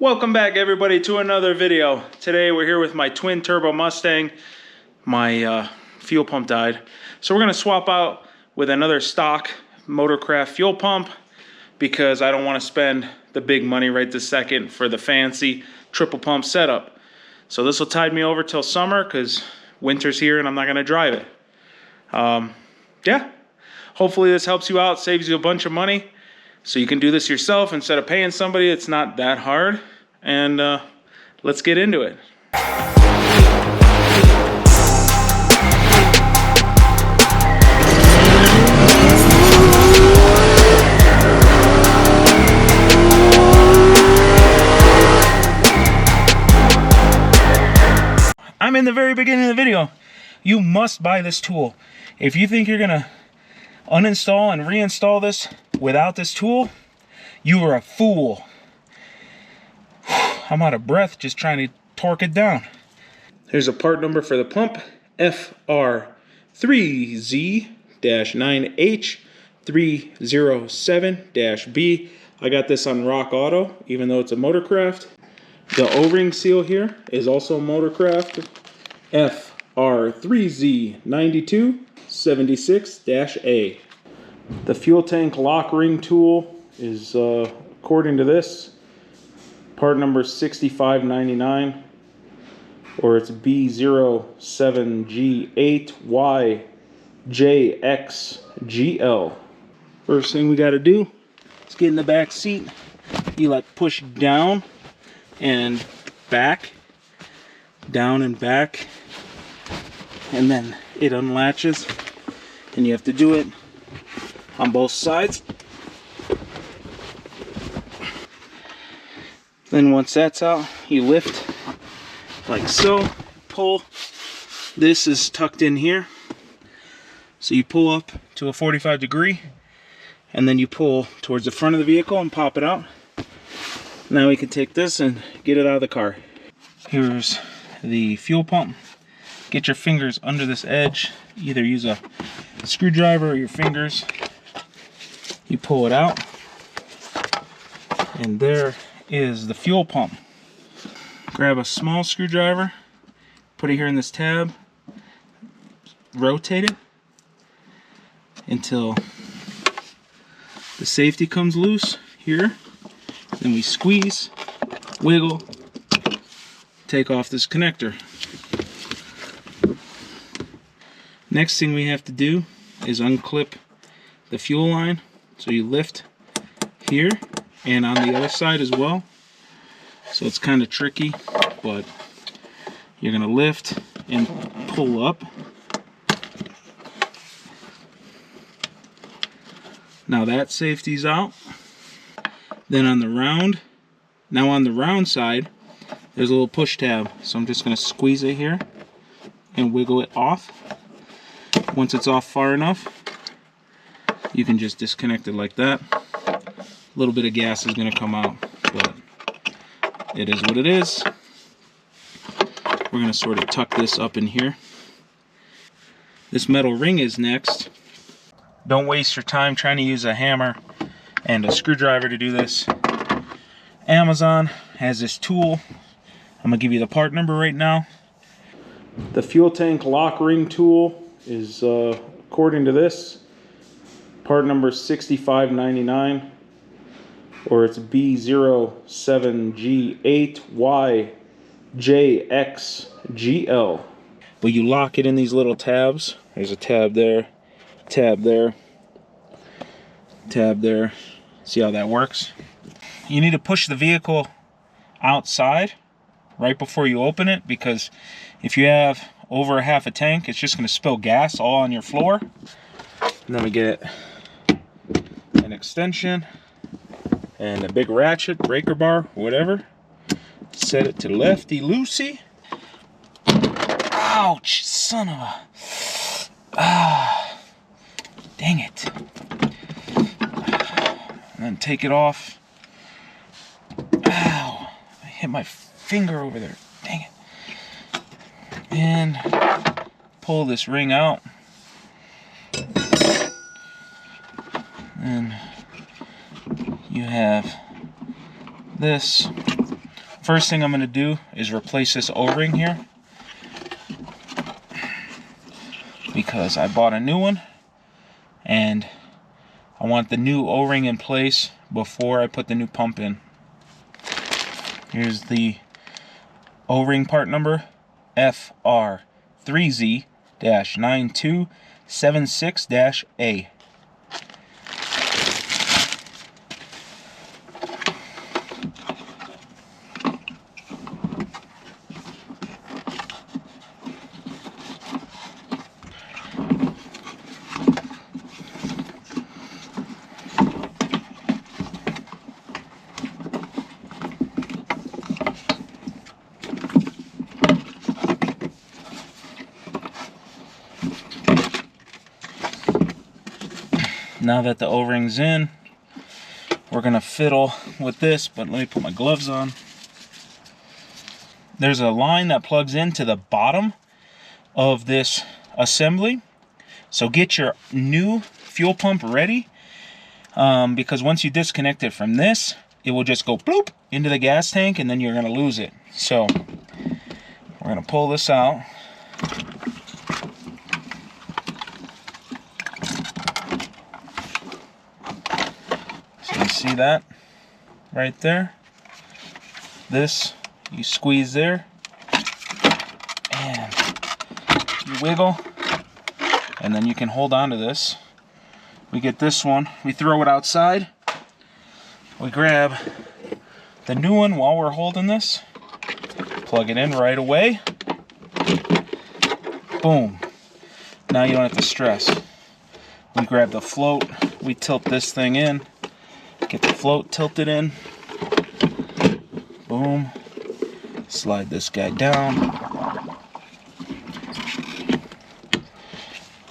Welcome back everybody to another video. Today we're here with my twin turbo Mustang. My fuel pump died. So we're gonna swap out with another stock Motorcraft fuel pump because I don't wanna spend the big money right this second for the fancy triple pump setup. So this will tide me over till summer because winter's here and I'm not gonna drive it. Yeah, hopefully this helps you out, saves you a bunch of money. So you can do this yourself instead of paying somebody. It's not that hard. And let's get into it. I'm in the very beginning of the video. You must buy this tool. If you think you're gonna uninstall and reinstall this without this tool, you are a fool. I'm out of breath just trying to torque it down. Here's a part number for the pump, FR3Z-9H307-B. I got this on Rock Auto, even though it's a Motorcraft. The O-ring seal here is also Motorcraft, FR3Z9276-A. The fuel tank lock ring tool is, according to this, part number 6599, or it's B07G8YJXGL. First thing we got to do is get in the back seat. You like push down and back, down and back, and then it unlatches, and you have to do it on both sides. Then once that's out, you lift like so, pull. This is tucked in here. So you pull up to a 45 degree, and then you pull towards the front of the vehicle and pop it out. Now we can take this and get it out of the car. Here's the fuel pump. Get your fingers under this edge. Either use a screwdriver or your fingers. You pull it out, and there is the fuel pump. Grab a small screwdriver, put it here in this tab, rotate it until the safety comes loose here. Then we squeeze, wiggle, take off this connector. Next thing we have to do is unclip the fuel line. So you lift here and on the other side as well. So it's kind of tricky, but you're gonna lift and pull up. Now that safety's out. Then on the round, now on the round side, there's a little push tab. So I'm just gonna squeeze it here and wiggle it off. Once it's off far enough, you can just disconnect it like that. A little bit of gas is going to come out, but it is what it is. We're going to sort of tuck this up in here. This metal ring is next. Don't waste your time trying to use a hammer and a screwdriver to do this. Amazon has this tool. I'm going to give you the part number right now. The fuel tank lock ring tool is, according to this, part number 6599, or it's B07G8YJXGL. But you lock it in these little tabs. There's a tab there, tab there, tab there. See how that works? You need to push the vehicle outside right before you open it, because if you have over half a tank, it's just going to spill gas all on your floor. And then we get an extension and a big ratchet, breaker bar, whatever. Set it to lefty loosey. Ouch, son of a... Ah, dang it. And then take it off. Ow, I hit my finger over there. Dang it. And pull this ring out. And you have this. first thing I'm going to do is replace this O-ring here, because I bought a new one and I want the new O-ring in place before I put the new pump in. Here's the O-ring part number, FR3Z-9276-A. Now that the O-ring's in, we're gonna fiddle with this, but let me put my gloves on. There's a line that plugs into the bottom of this assembly, so get your new fuel pump ready, because once you disconnect it from this, it will just go bloop into the gas tank and then you're gonna lose it. So we're gonna pull this out. See that right there? This you squeeze there and you wiggle, and then you can hold on to this. We get this one, we throw it outside, we grab the new one while we're holding this, plug it in right away, boom. Now you don't have to stress. We grab the float, we tilt this thing in, get the float tilted in, boom, slide this guy down.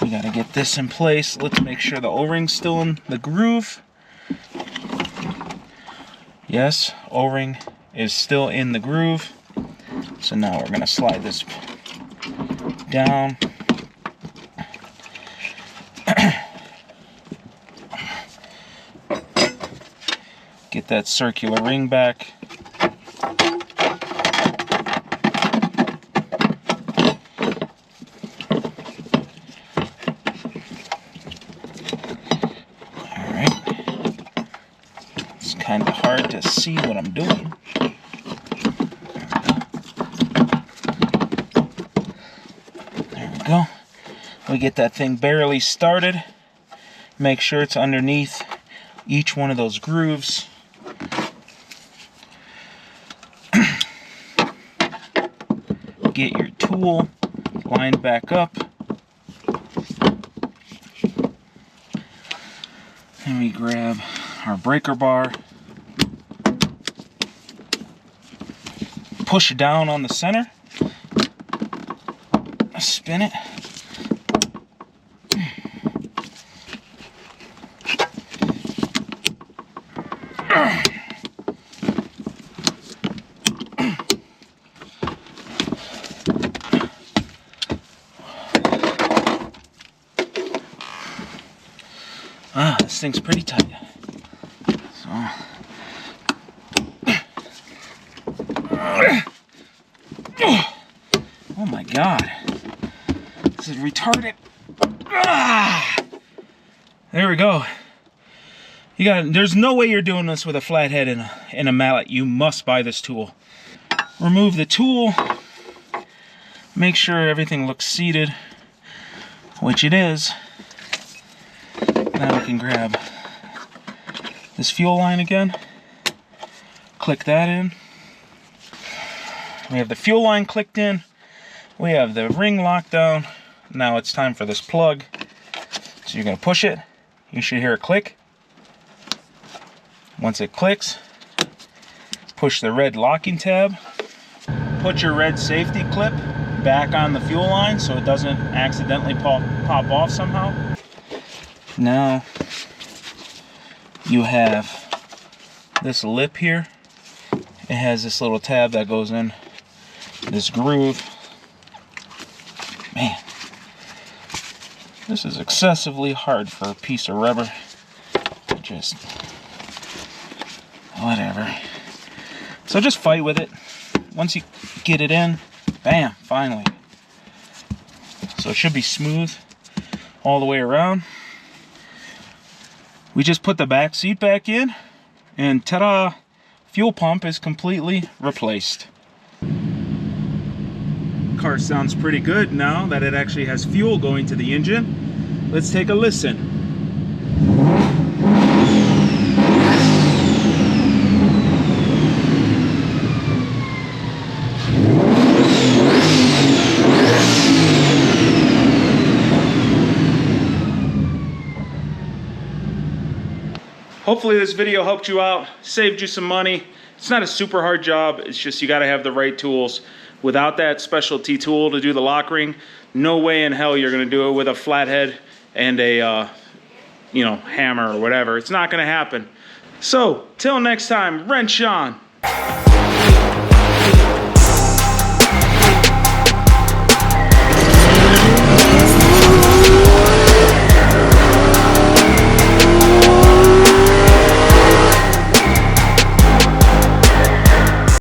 We gotta get this in place. Let's make sure the O-ring's still in the groove. Yes, O-ring is still in the groove. So now we're gonna slide this down. Get that circular ring back. Alright. It's kind of hard to see what I'm doing. There we go. We get that thing barely started. Make sure it's underneath each one of those grooves. Get your tool lined back up. And we grab our breaker bar. Push it down on the center. Spin it. This thing's pretty tight. So. Oh my God. This is retarded. There we go. There's no way you're doing this with a flathead and a mallet. You must buy this tool. Remove the tool. Make sure everything looks seated, which it is. Now we can grab this fuel line again, click that in. We have the fuel line clicked in, we have the ring locked down. Now it's time for this plug. So you're going to push it, you should hear it click. Once it clicks, push the red locking tab, put your red safety clip back on the fuel line so it doesn't accidentally pop off somehow. Now you have this lip here. It has this little tab that goes in this groove. Man, this is excessively hard for a piece of rubber. Just whatever. So just fight with it. Once you get it in, bam, finally. So it should be smooth all the way around. We just put the back seat back in, and ta-da! Fuel pump is completely replaced. Car sounds pretty good now that it actually has fuel going to the engine. Let's take a listen. Hopefully this video helped you out, saved you some money. It's not a super hard job, it's just you gotta have the right tools. Without that specialty tool to do the lock ring, no way in hell you're gonna do it with a flathead and a hammer or whatever. It's not gonna happen. So, till next time, wrench on.